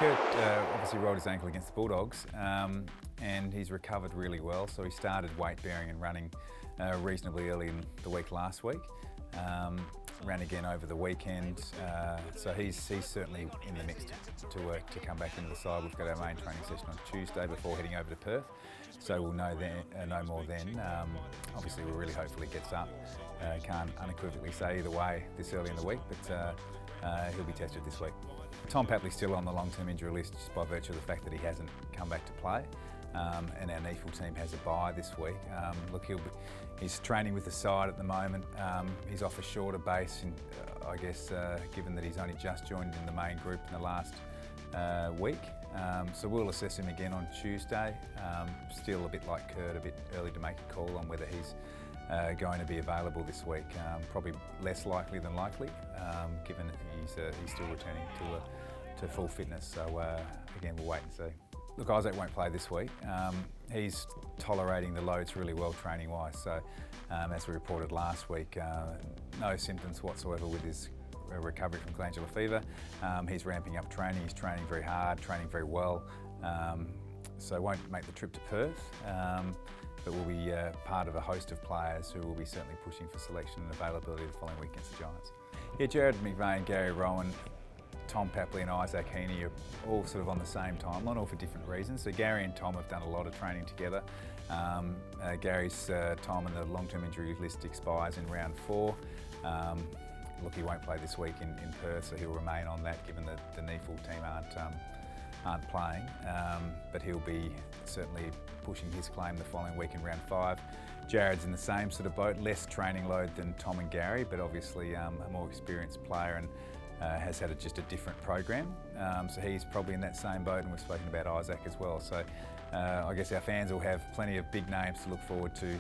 Kurt obviously rolled his ankle against the Bulldogs and he's recovered really well. So he started weight bearing and running reasonably early in the week last week. Ran again over the weekend, so he's certainly in the mix to come back into the side. We've got our main training session on Tuesday before heading over to Perth, so we'll know more then. Obviously we're really hopeful he gets up. Can't unequivocally say either way this early in the week, but he'll be tested this week. Tom Papley's still on the long-term injury list just by virtue of the fact that he hasn't come back to play. And our NEFL team has a bye this week. Look, he's training with the side at the moment. He's off a shorter base, and I guess given that he's only just joined in the main group in the last week. So we'll assess him again on Tuesday. Still a bit like Kurt, a bit early to make a call on whether he's going to be available this week. Probably less likely than likely, given that he's still returning to full fitness. So again, we'll wait and see. Look, Isaac won't play this week. He's tolerating the loads really well training-wise. So, as we reported last week, no symptoms whatsoever with his recovery from glandular fever. He's ramping up training. He's training very hard, training very well. So won't make the trip to Perth, but will be part of a host of players who will be certainly pushing for selection and availability the following week against the Giants. Yeah, Jared McVeigh, Gary Rowan, Tom Papley and Isaac Heaney are all sort of on the same timeline, all for different reasons. So Gary and Tom have done a lot of training together. Gary's time on the long-term injury list expires in round 4. Look, he won't play this week in Perth, so he'll remain on that given that the NEFL team aren't playing. But he'll be certainly pushing his claim the following week in round 5. Jared's in the same sort of boat, less training load than Tom and Gary, but obviously a more experienced player and has had just a different program. So he's probably in that same boat, and we've spoken about Isaac as well. So I guess our fans will have plenty of big names to look forward to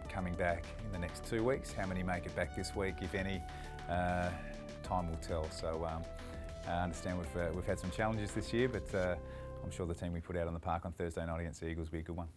coming back in the next 2 weeks. How many make it back this week, if any, time will tell. So I understand we've had some challenges this year, but I'm sure the team we put out on the park on Thursday night against the Eagles will be a good one.